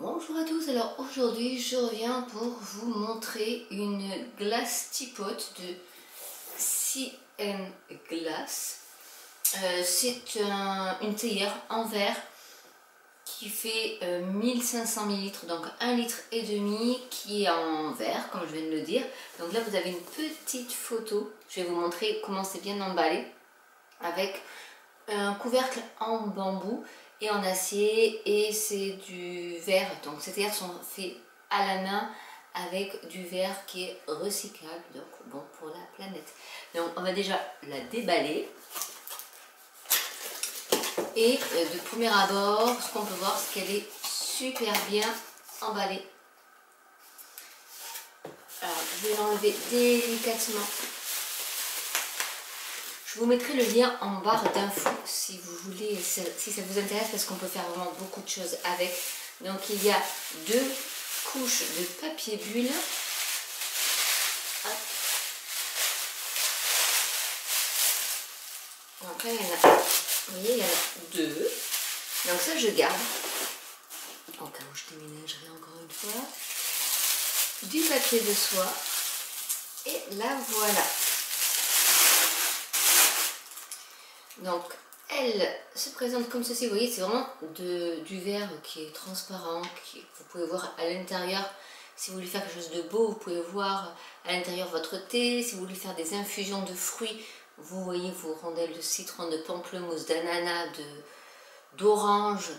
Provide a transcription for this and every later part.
Bonjour à tous, alors aujourd'hui je reviens pour vous montrer une glace teapot de CN Glass. C'est une théière en verre qui fait 1500 ml, donc 1,5 litre qui est en verre comme je viens de le dire. Donc là vous avez une petite photo, je vais vous montrer comment c'est bien emballé avec un couvercle en bambou et en acier, et c'est du verre, donc ces théières sont faites à la main avec du verre qui est recyclable, donc bon pour la planète. Donc on va déjà la déballer et de premier abord ce qu'on peut voir c'est qu'elle est super bien emballée. Alors je vais l'enlever délicatement. Je vous mettrai le lien en barre d'infos si vous voulez, si ça vous intéresse, parce qu'on peut faire vraiment beaucoup de choses avec. Donc il y a 2 couches de papier bulle. Hop. Donc là il y en a, vous voyez, il y en a 2. Donc ça je garde, en cas où je déménagerai encore une fois. Du papier de soie. Et là voilà. Donc elle se présente comme ceci, vous voyez, c'est vraiment du verre qui est transparent, vous pouvez voir à l'intérieur. Si vous voulez faire quelque chose de beau, vous pouvez voir à l'intérieur votre thé. Si vous voulez faire des infusions de fruits, vous voyez vos rondelles de citron, de pamplemousse, d'ananas, d'orange.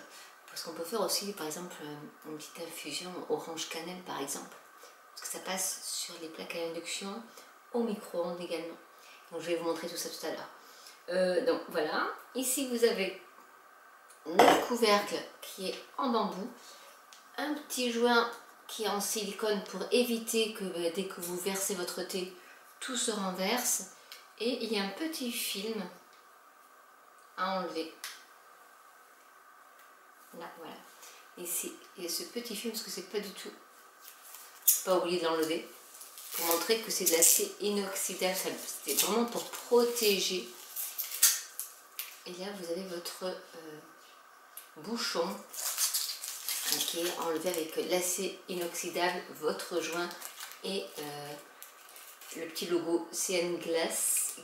Parce qu'on peut faire aussi par exemple une petite infusion orange cannelle par exemple. Parce que ça passe sur les plaques à induction, au micro-ondes également. Donc je vais vous montrer tout ça tout à l'heure. Donc voilà, ici vous avez le couvercle qui est en bambou, un petit joint qui est en silicone pour éviter que dès que vous versez votre thé, tout se renverse, et il y a un petit film à enlever. Là, voilà. Ici, il y a ce petit film parce que c'est pas du tout, pas oublier de l'enlever, pour montrer que c'est de l'acier inoxydable, c'est vraiment pour protéger. Et là vous avez votre bouchon qui est enlevé avec l'acier inoxydable, votre joint et le petit logo CN Glass,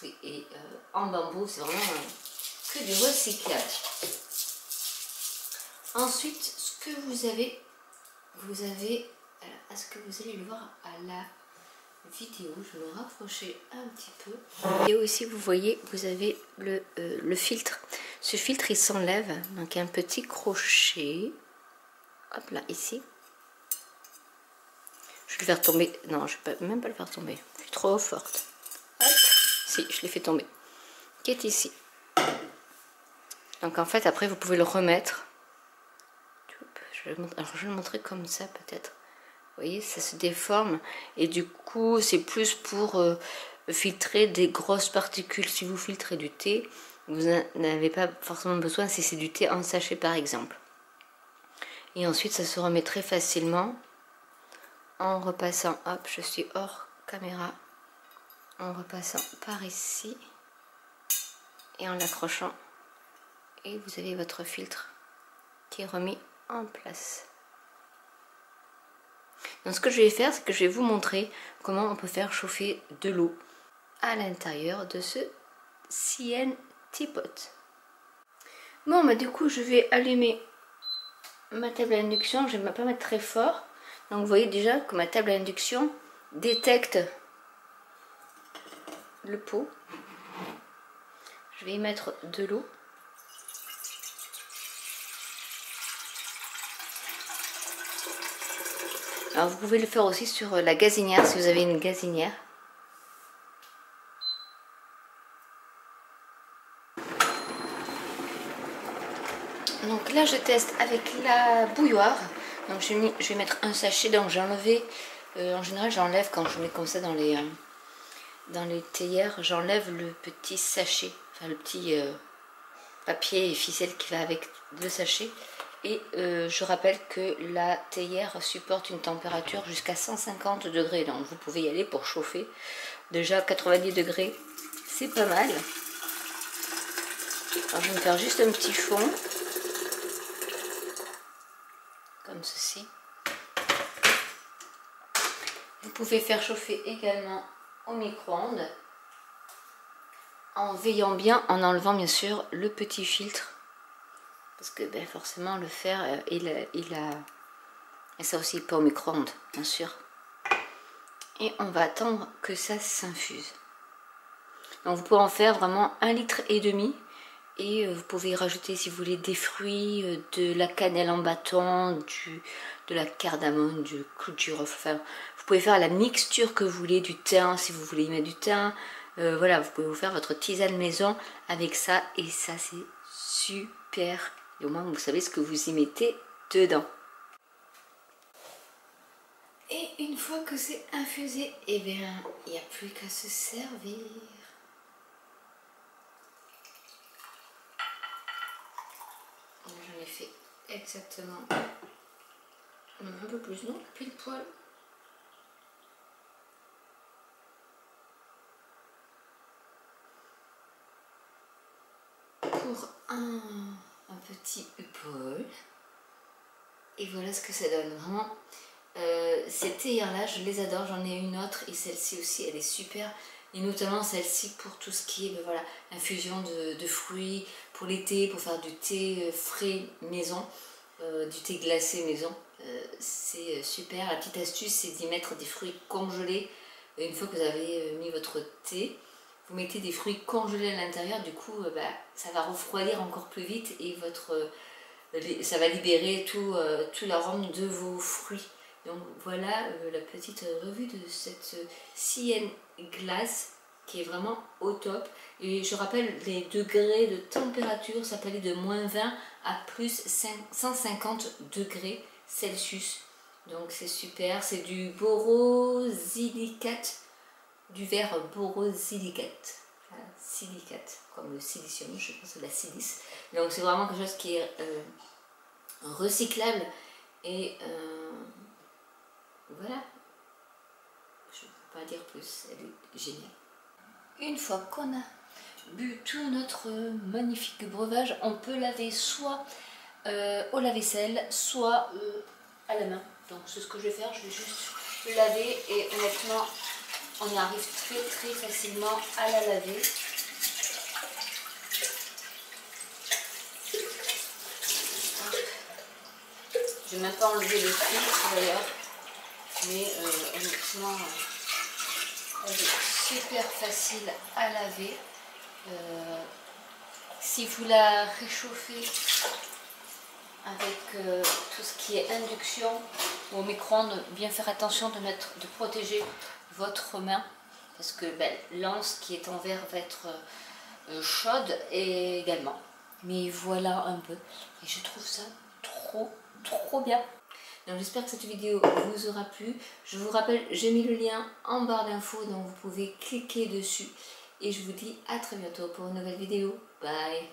oui, et en bambou, c'est vraiment que du recyclage. Ensuite, ce que vous avez, est-ce que vous allez le voir à la vidéo, je vais me rapprocher un petit peu. Et aussi vous voyez, vous avez le filtre. Ce filtre il s'enlève, donc il y a un petit crochet. Hop là, ici. Je vais le faire tomber. Non, je ne peux même pas le faire tomber. Je suis trop forte. Hop. Si, je l'ai fait tomber. Qui est ici. Donc en fait, après vous pouvez le remettre. Alors je vais le montrer comme ça peut-être. Vous voyez, ça se déforme et du coup c'est plus pour filtrer des grosses particules. Si vous filtrez du thé, vous n'avez pas forcément besoin si c'est du thé en sachet par exemple. Et ensuite ça se remet très facilement en repassant, hop, je suis hors caméra, en repassant par ici et en l'accrochant, et vous avez votre filtre qui est remis en place. Donc ce que je vais faire, c'est que je vais vous montrer comment on peut faire chauffer de l'eau à l'intérieur de ce CN Teapot. Bon, bah du coup je vais allumer ma table à induction. Je ne vais pas mettre très fort. Donc vous voyez déjà que ma table à induction détecte le pot. Je vais y mettre de l'eau. Alors vous pouvez le faire aussi sur la gazinière si vous avez une gazinière. Donc là je teste avec la bouilloire. Donc je vais mettre un sachet. Donc j'ai enlevé, en général j'enlève quand je mets comme ça dans les théières, j'enlève le petit sachet, enfin le petit papier et ficelle qui va avec le sachet. Et je rappelle que la théière supporte une température jusqu'à 150 degrés. Donc vous pouvez y aller pour chauffer. Déjà 90 degrés, c'est pas mal. Alors je vais me faire juste un petit fond. comme ceci. Vous pouvez faire chauffer également au micro-ondes en veillant bien, en enlevant bien sûr le petit filtre parce que ben, forcément le fer et ça aussi pas au micro-ondes bien sûr. Et on va attendre que ça s'infuse. Donc vous pouvez en faire vraiment 1,5 litre et vous pouvez y rajouter si vous voulez des fruits, de la cannelle en bâton, de la cardamome, du clou de girofle. Enfin, vous pouvez faire la mixture que vous voulez, du thym si vous voulez y mettre du thym. Voilà, vous pouvez vous faire votre tisane maison avec ça et ça c'est super. Et au moins vous savez ce que vous y mettez dedans. Et une fois que c'est infusé, eh bien il n'y a plus qu'à se servir. J'en ai fait exactement un peu plus, non, pile poil. Pour un petit bol. Et voilà ce que ça donne. Vraiment, ces théières-là, je les adore. J'en ai une autre et celle-ci aussi, elle est super. Et notamment celle-ci pour tout ce qui est ben voilà, infusion de fruits, pour l'été, pour faire du thé frais maison, du thé glacé maison. C'est super. La petite astuce, c'est d'y mettre des fruits congelés. Une fois que vous avez mis votre thé, vous mettez des fruits congelés à l'intérieur. Du coup, bah, ça va refroidir encore plus vite et ça va libérer tout l'arôme de vos fruits. Donc voilà la petite revue de cette CN Glass qui est vraiment au top. Et je rappelle les degrés de température, ça peut aller de -20 à plus 150 degrés Celsius. Donc c'est super, c'est du borosilicate, du verre borosilicate. Voilà, silicate, comme le silicium, je pense que c'est la silice. Donc c'est vraiment quelque chose qui est recyclable et voilà, je ne peux pas dire plus, elle est géniale. Une fois qu'on a bu tout notre magnifique breuvage, on peut laver soit au lave-vaisselle, soit à la main. Donc c'est ce que je vais faire, je vais juste le laver et honnêtement on y arrive très facilement à la laver. Je n'ai même pas enlevé le filtre d'ailleurs, mais honnêtement elle est super facile à laver. Si vous la réchauffez avec tout ce qui est induction ou au micro-ondes, bien faire attention de protéger votre main parce que ben, l'anse qui est en verre va être chaude également. Mais voilà un peu et je trouve ça trop bien. Donc j'espère que cette vidéo vous aura plu. Je vous rappelle, j'ai mis le lien en barre d'infos, donc vous pouvez cliquer dessus. Et je vous dis à très bientôt pour une nouvelle vidéo. Bye!